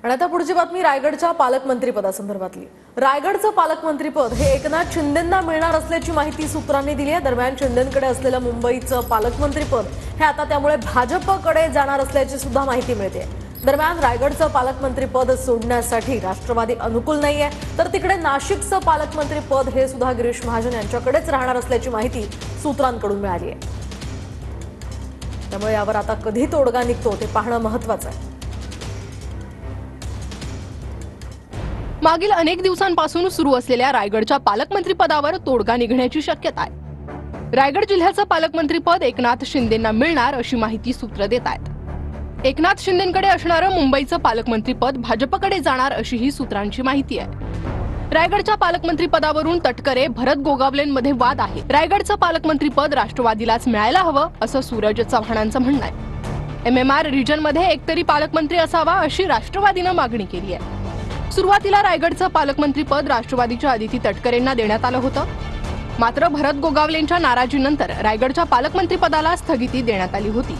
आणि आता पुढची बातमी रायगडच्या पालकमंत्रीपदासंदर्भातली। रायगडचं पालकमंत्रीपद हे एकनाथ शिंदेंना मिळणार असल्याची माहिती सूत्रांनी दिली आहे। दरम्यान शिंदेंकडे असलेलं मुंबईचं पालकमंत्रीपद हे आता त्यामुळे भाजपकडे जाणार असल्याची सुद्धा माहिती मिळते। दरम्यान रायगडचं पालकमंत्रीपद सोडण्यासाठी राष्ट्रवादी अनुकूल नाहीये, तर तिकडे नाशिकचं पालकमंत्रीपद हे सुद्धा गिरीश महाजन यांच्याकडेच राहणार असल्याची माहिती सूत्रांकडून मिळाली आहे। त्यामुळे यावर आता कधी तोडगा निघतो ते पाहणं महत्त्वाचं आहे। मागील अनेक दिवसांपासून सुरू असलेल्या रायगडच्या पालकमंत्रीपदावर तोडगा निघण्याची शक्यता आहे। रायगड जिल्ह्याचं पालकमंत्रीपद एकनाथ शिंदेंना मिळणार अशी माहिती सूत्र देत आहेत। एकनाथ शिंदेंकडे असणारं मुंबईचं पालकमंत्रीपद भाजपकडे जाणार अशी ही सूत्रांची माहिती आहे। रायगडच्या पालकमंत्रीपदावरून तटकरे भरत गोगावलेंमध्ये वाद आहे। रायगडचं पालकमंत्रीपद राष्ट्रवादीलाच मिळायला हवं असं सूरज चव्हाणांचं म्हणणं आहे। MMR रिजनमध्ये एकतरी पालकमंत्री असावा अशी राष्ट्रवादीनं मागणी केली आहे। सुरुवातीला रायगडचं पालकमंत्रीपद राष्ट्रवादीच्या आदिती तटकरेंना देण्यात आलं होतं, मात्र भरत गोगावलेंच्या नाराजीनंतर रायगडच्या पालकमंत्रीपदाला स्थगिती देण्यात आली होती।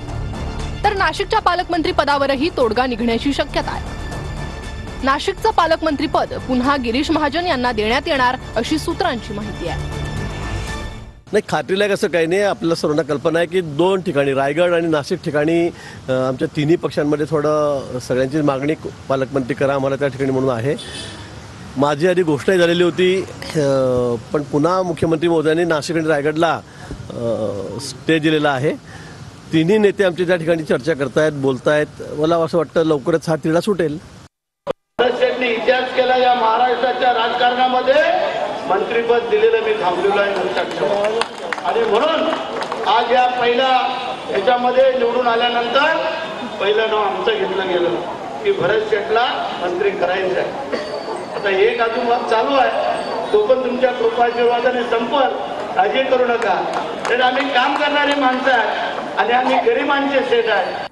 तर नाशिकच्या पालकमंत्रीपदावरही तोडगा निघण्याची शक्यता आहे। नाशिकचं पालकमंत्रीपद पुन्हा गिरीश महाजन यांना देण्यात येणार अशी सूत्रांची माहिती आहे। नाही, खात्रीला असं काही नाही। आपल्याला सर्वांना कल्पना आहे की दोन ठिकाणी रायगड आणि नाशिक ठिकाणी आमच्या तिन्ही पक्षांमध्ये थोडं सगळ्यांची मागणी पालकमंत्री करा आम्हाला त्या ठिकाणी म्हणून आहे। माझी आधी घोषणाही झालेली होती, पण पुन्हा मुख्यमंत्री महोदयांनी नाशिक आणि रायगडला स्टे दिलेला आहे। तिन्ही नेते आमचे त्या ठिकाणी चर्चा करतायत, बोलतायत। मला असं वाटतं लवकरच हा तिढा सुटेल। इतिहास केला या महाराष्ट्राच्या राजकारणामध्ये मंत्रीपद दिलेलं मी थांबलेलो आहे लक्षात ठेवा। आणि म्हणून आज या पहिल्या ह्याच्यामध्ये निवडून आल्यानंतर पहिलं नाव आमचं घेतलं गेलं की भरत शेटला मंत्री करायचं आहे। आता एक अजून चालू आहे, तो पण तुमच्या कृपाशीर्वादाने संपल, काळजी करू नका। तर आम्ही काम करणारी माणसं आहे आणि आम्ही गरिबांचे सेठ आहे।